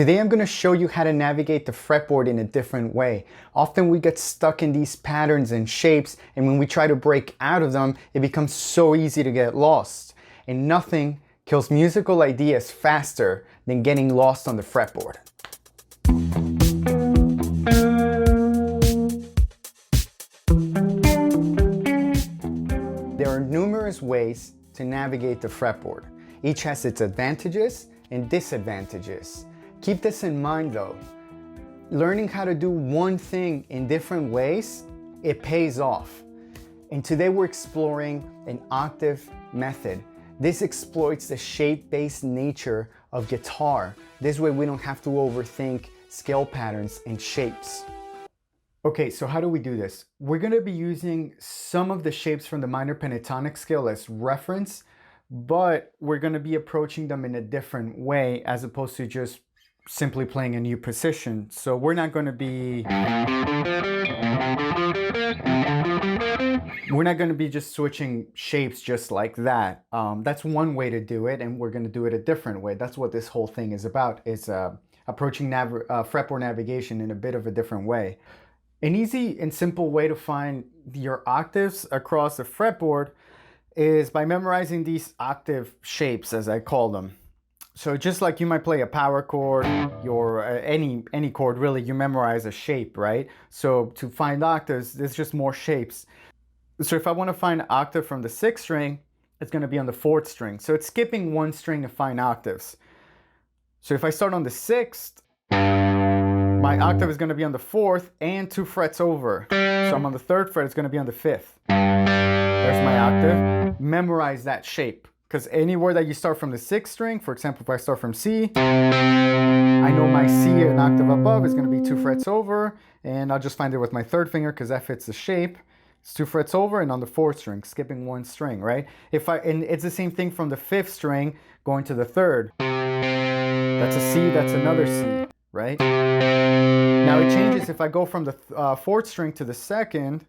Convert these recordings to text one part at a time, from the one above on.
Today I'm going to show you how to navigate the fretboard in a different way. Often we get stuck in these patterns and shapes, and when we try to break out of them, it becomes so easy to get lost. And nothing kills musical ideas faster than getting lost on the fretboard. There are numerous ways to navigate the fretboard. Each has its advantages and disadvantages. Keep this in mind though. Learning how to do one thing in different ways, it pays off. And today we're exploring an octave method. This exploits the shape-based nature of guitar. This way we don't have to overthink scale patterns and shapes. Okay, so how do we do this? We're going to be using some of the shapes from the minor pentatonic scale as reference, but we're going to be approaching them in a different way as opposed to just simply playing a new position. So we're not going to be just switching shapes just like that. That's one way to do it, and we're going to do it a different way. That's what this whole thing is about, is approaching fretboard navigation in a bit of a different way. An easy and simple way to find your octaves across the fretboard is by memorizing these octave shapes, as I call them. So just like you might play a power chord or any chord, really, you memorize a shape, right? So to find octaves, there's just more shapes. So if I want to find an octave from the 6th string, it's going to be on the 4th string. So it's skipping one string to find octaves. So if I start on the 6th, my octave is going to be on the 4th and 2 frets over. So I'm on the 3rd fret, it's going to be on the 5th. There's my octave. Memorize that shape. Because anywhere that you start from the 6th string, for example, if I start from C, I know my C an octave above is going to be 2 frets over, and I'll just find it with my 3rd finger because that fits the shape. It's 2 frets over and on the 4th string, skipping one string, right? And it's the same thing from the 5th string going to the 3rd. That's a C, that's another C, right? Now it changes if I go from the 4th string to the 2nd,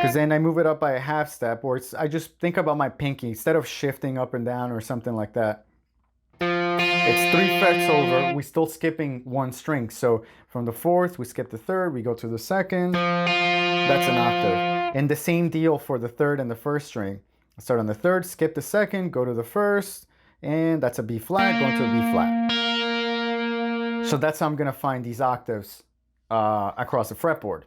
because then I move it up by a half step, or I just think about my pinky instead of shifting up and down or something like that. It's 3 frets over, we're still skipping one string. So from the 4th, we skip the 3rd, we go to the 2nd, that's an octave. And the same deal for the 3rd and the 1st string. I start on the 3rd, skip the 2nd, go to the 1st, and that's a B flat, going to a B flat. So that's how I'm gonna find these octaves across the fretboard.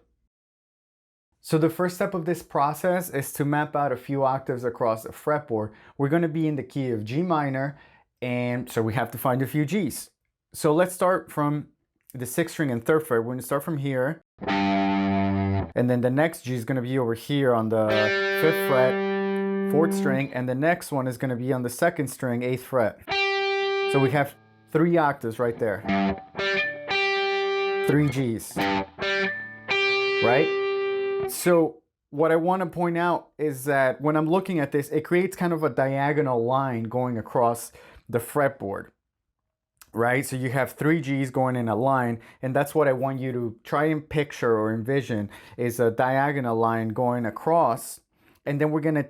So the first step of this process is to map out a few octaves across the fretboard. We're going to be in the key of G minor, and so we have to find a few Gs. So let's start from the 6th string and 3rd fret. We're going to start from here, and then the next G is going to be over here on the 5th fret, 4th string, and the next one is going to be on the 2nd string, 8th fret. So we have 3 octaves right there. 3 Gs, right? So what I want to point out is that when I'm looking at this, it creates kind of a diagonal line going across the fretboard, right? So you have 3 Gs going in a line, and that's what I want you to try and picture or envision, is a diagonal line going across. And then we're gonna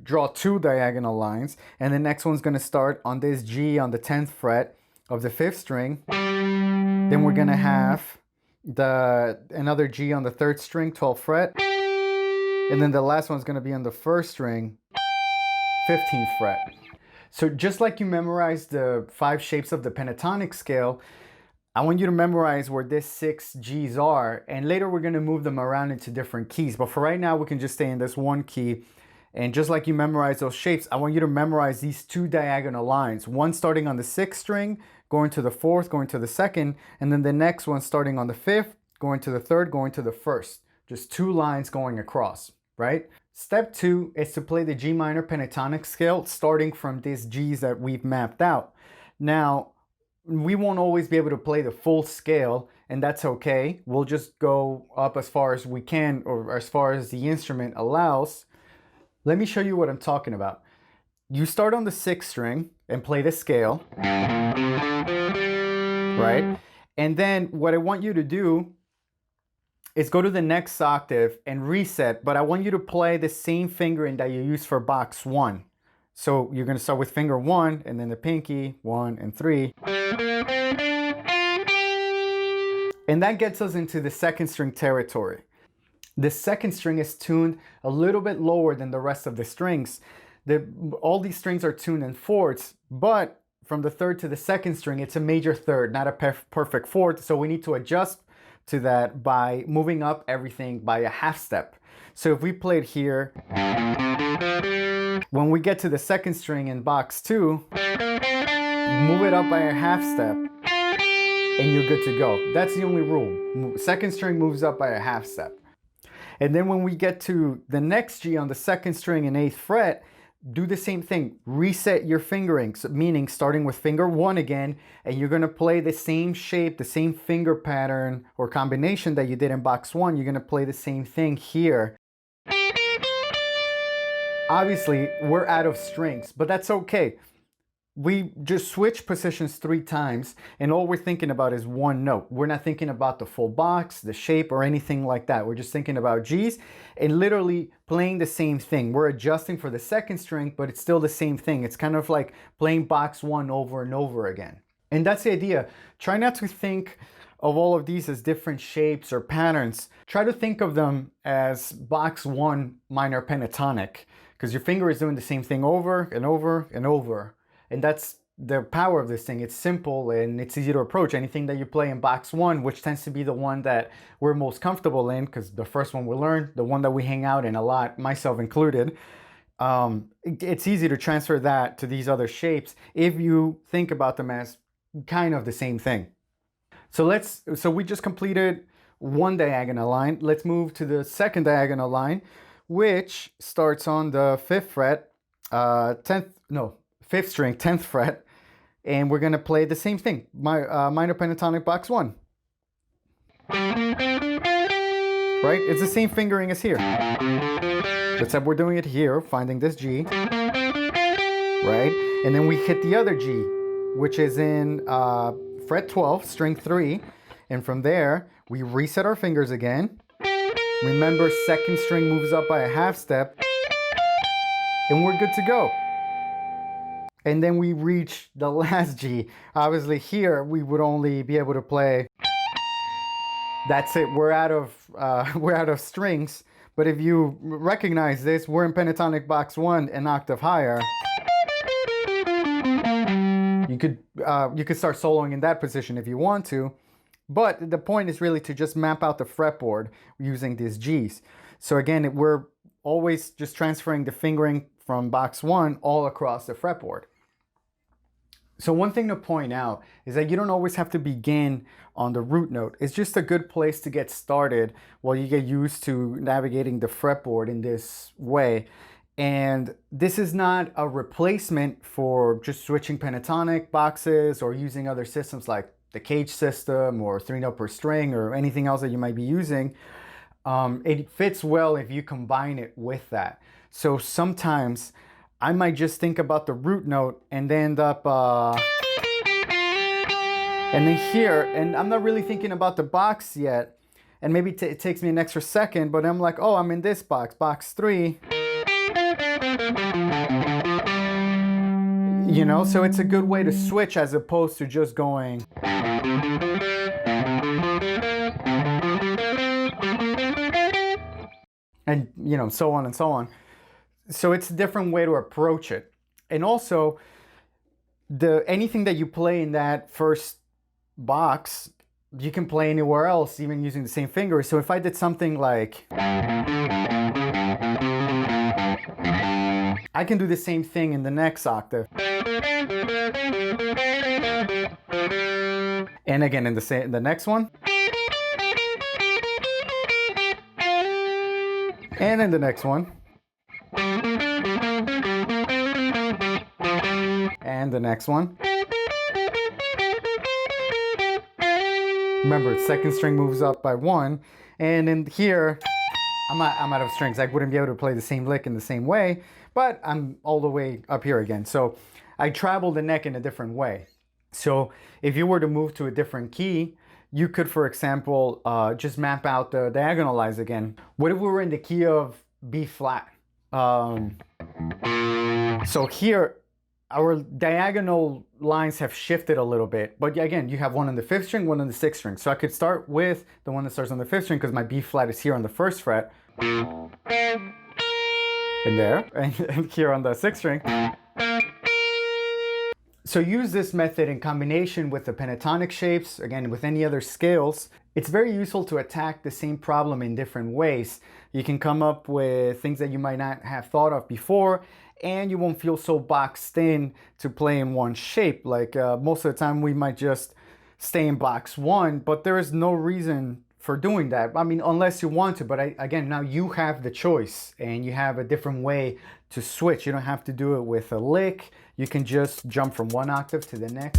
draw 2 diagonal lines, and the next one's gonna start on this G on the 10th fret of the 5th string. Then we're gonna have another G on the 3rd string, 12th fret, and then the last one's going to be on the 1st string, 15th fret. So just like you memorize the 5 shapes of the pentatonic scale, I want you to memorize where these 6 Gs are, and later we're going to move them around into different keys. But for right now, we can just stay in this one key. And just like you memorize those shapes, I want you to memorize these 2 diagonal lines, one starting on the 6th string, going to the 4th, going to the 2nd, and then the next one starting on the 5th, going to the 3rd, going to the 1st. Just 2 lines going across, right? Step 2 is to play the G minor pentatonic scale, starting from these Gs that we've mapped out. Now, we won't always be able to play the full scale, and that's okay. We'll just go up as far as we can, or as far as the instrument allows. Let me show you what I'm talking about. You start on the 6th string and play the scale, right? And then what I want you to do is go to the next octave and reset, but I want you to play the same fingering that you use for box 1. So you're gonna start with finger 1 and then the pinky, 1 and 3. And that gets us into the second string territory. The second string is tuned a little bit lower than the rest of the strings. All these strings are tuned in fourths, but from the third to the second string, it's a major third, not a perfect fourth. So we need to adjust to that by moving up everything by a half step. So if we played here, when we get to the second string in box 2, move it up by a half step and you're good to go. That's the only rule. Second string moves up by a half step. And then when we get to the next G on the second string in 8th fret, do the same thing. Reset your fingering, so meaning starting with finger 1 again, and you're gonna play the same shape, the same finger pattern or combination that you did in box 1. You're gonna play the same thing here. Obviously, we're out of strings, but that's okay. We just switch positions 3 times and all we're thinking about is one note. We're not thinking about the full box, the shape, or anything like that. We're just thinking about G's and literally playing the same thing. We're adjusting for the second string, but it's still the same thing. It's kind of like playing box 1 over and over again. And that's the idea. Try not to think of all of these as different shapes or patterns. Try to think of them as box 1 minor pentatonic, because your finger is doing the same thing over and over and over. And that's the power of this thing. It's simple and it's easy to approach. Anything that you play in box 1, which tends to be the one that we're most comfortable in, because the first one we learn, the one that we hang out in a lot, myself included, it's easy to transfer that to these other shapes if you think about them as kind of the same thing. So we just completed one diagonal line. Let's move to the second diagonal line, which starts on the 5th fret, 5th string, 10th fret, and we're gonna play the same thing, minor pentatonic box 1. Right? It's the same fingering as here. Except we're doing it here, finding this G, right? And then we hit the other G, which is in fret 12, string 3, and from there, we reset our fingers again. Remember, second string moves up by a half step, and we're good to go. And then we reach the last G. Obviously here, we would only be able to play, that's it, we're out of strings. But if you recognize this, we're in pentatonic box 1, an octave higher. You could start soloing in that position if you want to. But the point is really to just map out the fretboard using these Gs. So again, we're always just transferring the fingering from box 1 all across the fretboard. So one thing to point out is that you don't always have to begin on the root note. It's just a good place to get started while you get used to navigating the fretboard in this way. And this is not a replacement for just switching pentatonic boxes or using other systems like the cage system or 3-note per string or anything else that you might be using. It fits well if you combine it with that. So sometimes I might just think about the root note and end up, and then here, and I'm not really thinking about the box yet, and maybe it takes me an extra second, but I'm like, oh, I'm in this box, box 3. You know, so it's a good way to switch as opposed to just going. And, you know, so on and so on. So it's a different way to approach it. And also, anything that you play in that first box, you can play anywhere else, even using the same finger. So if I did something like, I can do the same thing in the next octave. And again, in the next one. And in the next one. And the next one. Remember, second string moves up by 1. And in here, I'm out of strings. I wouldn't be able to play the same lick in the same way, but I'm all the way up here again. So I travel the neck in a different way. So if you were to move to a different key, you could, for example, just map out the diagonal lines again. What if we were in the key of B flat? So here, our diagonal lines have shifted a little bit, but again, you have one on the 5th string, one on the 6th string. So I could start with the one that starts on the 5th string because my B flat is here on the 1st fret, and there, and here on the 6th string. So use this method in combination with the pentatonic shapes, again, with any other scales. It's very useful to attack the same problem in different ways. You can come up with things that you might not have thought of before, and you won't feel so boxed in to play in one shape. Like most of the time we might just stay in box 1, but there is no reason for doing that. I mean, unless you want to, but again, now you have the choice and you have a different way to switch. You don't have to do it with a lick. You can just jump from one octave to the next.